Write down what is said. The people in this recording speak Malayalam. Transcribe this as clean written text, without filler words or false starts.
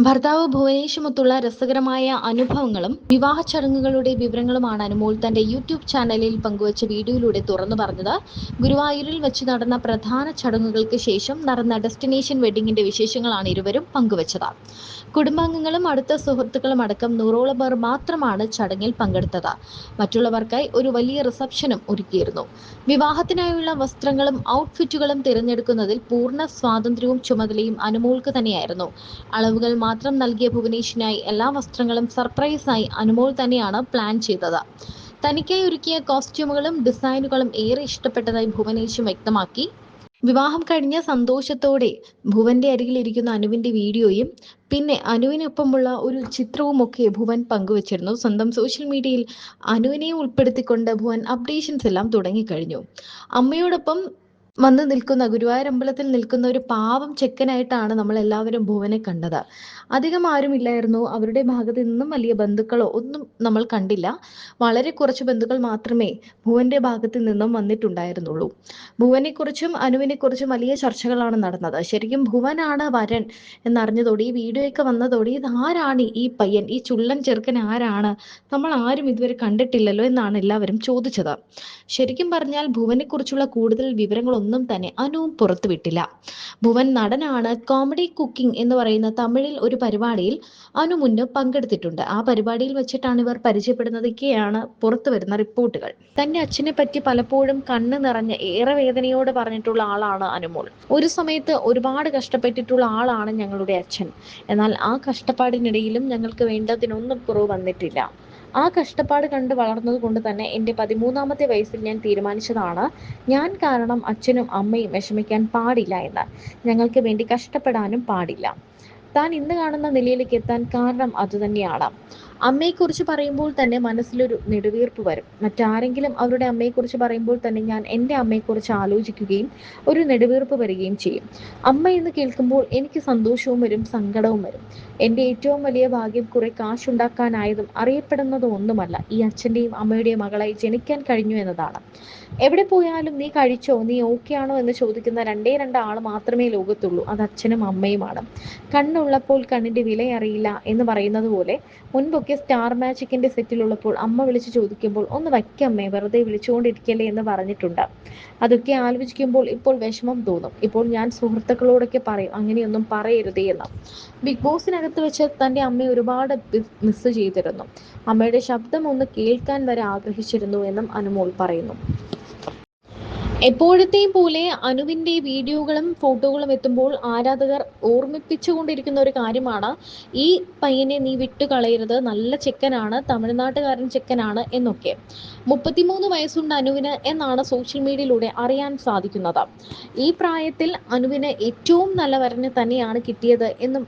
ഭർത്താവ് ഭുവനേഷുമൊത്തുള്ള രസകരമായ അനുഭവങ്ങളും വിവാഹ ചടങ്ങുകളുടെ വിവരങ്ങളുമാണ് അനുമോൾ തന്റെ യൂട്യൂബ് ചാനലിൽ പങ്കുവച്ച വീഡിയോയിലൂടെ തുറന്നു പറഞ്ഞത്. ഗുരുവായൂരിൽ വെച്ച് നടന്ന പ്രധാന ചടങ്ങുകൾക്ക് ശേഷം നടന്ന ഡെസ്റ്റിനേഷൻ വെഡിങ്ങിന്റെ വിശേഷങ്ങളാണ് ഇരുവരും പങ്കുവച്ചത്. കുടുംബാംഗങ്ങളും അടുത്ത സുഹൃത്തുക്കളും അടക്കം 100ഓളം പേർ മാത്രമാണ് ചടങ്ങിൽ പങ്കെടുത്തത്. മറ്റുള്ളവർക്കായി ഒരു വലിയ റിസപ്ഷനും ഒരുക്കിയിരുന്നു. വിവാഹത്തിനായുള്ള വസ്ത്രങ്ങളും ഔട്ട്ഫിറ്റുകളും തിരഞ്ഞെടുക്കുന്നതിൽ പൂർണ്ണ സ്വാതന്ത്ര്യവും ചുമതലയും അനുമോൾക്ക് തന്നെയായിരുന്നു. അളവുകൾ മാത്രം നൽകിയ ഭുവനേഷിനായി എല്ലാ വസ്ത്രങ്ങളും സർപ്രൈസായി അനുമോൾ തന്നെയാണ് പ്ലാൻ ചെയ്തത്. തനിക്കായി ഒരുക്കിയ കോസ്റ്റ്യൂമുകളും ഡിസൈനുകളും ഏറെ ഇഷ്ടപ്പെട്ടതായി ഭുവനേഷും വ്യക്തമാക്കി. വിവാഹം കഴിഞ്ഞ സന്തോഷത്തോടെ ഭുവന്റെ അരികിൽ ഇരിക്കുന്ന അനുവിന്റെ വീഡിയോയും പിന്നെ അനുവിനൊപ്പമുള്ള ഒരു ചിത്രവുമൊക്കെ ഭുവൻ പങ്കുവച്ചിരുന്നു. സ്വന്തം സോഷ്യൽ മീഡിയയിൽ അനുവിനെ ഉൾപ്പെടുത്തിക്കൊണ്ട് ഭുവൻ അപ്ഡേഷൻസ് എല്ലാം തുടങ്ങിക്കഴിഞ്ഞു. അമ്മയോടൊപ്പം വന്ന് നിൽക്കുന്ന ഗുരുവായൂർ അമ്പലത്തിൽ നിൽക്കുന്ന ഒരു പാവം ചെക്കനായിട്ടാണ് നമ്മൾ എല്ലാവരും ഭുവനെ കണ്ടത്. അധികം ആരുമില്ലായിരുന്നു. അവരുടെ ഭാഗത്ത് നിന്നും വലിയ ബന്ധുക്കളോ ഒന്നും നമ്മൾ കണ്ടില്ല. വളരെ കുറച്ച് ബന്ധുക്കൾ മാത്രമേ ഭുവന്റെ ഭാഗത്ത് നിന്നും വന്നിട്ടുണ്ടായിരുന്നുള്ളൂ. ഭുവനെക്കുറിച്ചും അനുവിനെക്കുറിച്ചും വലിയ ചർച്ചകളാണ് നടന്നത്. ശരിക്കും ഭുവനാണ് വരൻ എന്നറിഞ്ഞതോടെ ഈ വീഡിയോയൊക്കെ വന്നതോടെ ഇതാരാണ് ഈ പയ്യൻ, ഈ ചുള്ളൻ ചെറുക്കൻ ആരാണ്, നമ്മൾ ആരും ഇതുവരെ കണ്ടിട്ടില്ലല്ലോ എന്നാണ് എല്ലാവരും ചോദിച്ചത്. ശരിക്കും പറഞ്ഞാൽ ഭുവനെക്കുറിച്ചുള്ള കൂടുതൽ വിവരങ്ങളൊന്നും തന്നെ അനുവും പുറത്തുവിട്ടില്ല. ഭുവൻ നടനാണ്. കോമഡി കുക്കിംഗ് എന്ന് പറയുന്ന തമിഴിൽ ഒരു പരിപാടിയിൽ അനു മുന്ന് പങ്കെടുത്തിട്ടുണ്ട്. ആ പരിപാടിയിൽ വെച്ചിട്ടാണ് ഇവർ പരിചയപ്പെടുന്നതൊക്കെയാണ് പുറത്തു വരുന്ന റിപ്പോർട്ടുകൾ. തന്റെ അച്ഛനെ പറ്റി പലപ്പോഴും കണ്ണ് നിറഞ്ഞ് ഏറെ വേദനയോട് പറഞ്ഞിട്ടുള്ള ആളാണ് അനുമോൾ. ഒരു സമയത്ത് ഒരുപാട് കഷ്ടപ്പെട്ടിട്ടുള്ള ആളാണ് ഞങ്ങളുടെ അച്ഛൻ. എന്നാൽ ആ കഷ്ടപ്പാടിനിടയിലും ഞങ്ങൾക്ക് വേണ്ടതിനൊന്നും കുറവ് വന്നിട്ടില്ല. ആ കഷ്ടപ്പാട് കണ്ട് വളർന്നത് കൊണ്ട് തന്നെ എൻ്റെ 13ാമത്തെ വയസ്സിൽ ഞാൻ തീരുമാനിച്ചതാണ്, ഞാൻ കാരണം അച്ഛനും അമ്മയും വിഷമിക്കാൻ പാടില്ല എന്ന്. ഞങ്ങൾക്ക് വേണ്ടി കഷ്ടപ്പെടാനും പാടില്ല. താൻ ഇന്ന് കാണുന്ന നിലയിലേക്ക് എത്താൻ കാരണം അതുതന്നെയാണ്. അമ്മയെക്കുറിച്ച് പറയുമ്പോൾ തന്നെ മനസ്സിലൊരു നെടുവീർപ്പ് വരും. മറ്റാരെങ്കിലും അവരുടെ അമ്മയെക്കുറിച്ച് പറയുമ്പോൾ തന്നെ ഞാൻ എൻ്റെ അമ്മയെക്കുറിച്ച് ആലോചിക്കുകയും ഒരു നെടുവീർപ്പ് വരികയും ചെയ്യും. അമ്മ എന്ന് കേൾക്കുമ്പോൾ എനിക്ക് സന്തോഷവും വരും, സങ്കടവും വരും. എൻ്റെ ഏറ്റവും വലിയ ഭാഗ്യം കുറെ കാശുണ്ടാക്കാനായതും അറിയപ്പെടുന്നതും ഒന്നുമല്ല, ഈ അച്ഛൻ്റെയും അമ്മയുടെയും മകളായി ജനിക്കാൻ കഴിഞ്ഞു എന്നതാണ്. എവിടെ പോയാലും നീ കഴിച്ചോ, നീ ഓക്കെ ആണോ എന്ന് ചോദിക്കുന്ന രണ്ടേ രണ്ട് ആൾ മാത്രമേ ലോകത്തുള്ളൂ, അത് അച്ഛനും അമ്മയുമാണ്. കണ്ണുള്ളപ്പോൾ കണ്ണിന്റെ വില അറിയില്ല എന്ന് പറയുന്നത് പോലെ മുൻപൊക്കെ സ്റ്റാർ മാജിക്കിന്റെ സെറ്റിലുള്ളപ്പോൾ അമ്മ വിളിച്ചു ചോദിക്കുമ്പോൾ ഒന്ന് വയ്ക്കമ്മേ, വെറുതെ വിളിച്ചുകൊണ്ടിരിക്കല്ലേ എന്ന് പറഞ്ഞിട്ടുണ്ട്. അതൊക്കെ ആലോചിക്കുമ്പോൾ ഇപ്പോൾ വിഷമം തോന്നും. ഇപ്പോൾ ഞാൻ സുഹൃത്തുക്കളോടൊക്കെ പറയും അങ്ങനെയൊന്നും പറയരുതേ എന്ന്. ബിഗ് ബോസിനകത്ത് വെച്ച് തൻ്റെ അമ്മയെ ഒരുപാട് മിസ് ചെയ്തിരുന്നു. അമ്മയുടെ ശബ്ദം ഒന്ന് കേൾക്കാൻ വരെ ആഗ്രഹിച്ചിരുന്നു എന്നും അനുമോൾ പറയുന്നു. എപ്പോഴത്തെയും പോലെ അനുവിൻ്റെ വീഡിയോകളും ഫോട്ടോകളും എത്തുമ്പോൾ ആരാധകർ ഓർമ്മിപ്പിച്ചുകൊണ്ടിരിക്കുന്ന ഒരു കാര്യമാണ്, ഈ പയ്യനെ നീ വിട്ടുകളയരുത്, നല്ല ചെക്കനാണ്, തമിഴ്നാട്ടുകാരൻ ചെക്കനാണ് എന്നൊക്കെ. 33 വയസ്സുണ്ട് അനുവിന് എന്നാണ് സോഷ്യൽ മീഡിയയിലൂടെ അറിയാൻ സാധിക്കുന്നത്. ഈ പ്രായത്തിൽ അനുവിന് ഏറ്റവും നല്ല വരനെ തന്നെയാണ് കിട്ടിയത് എന്നും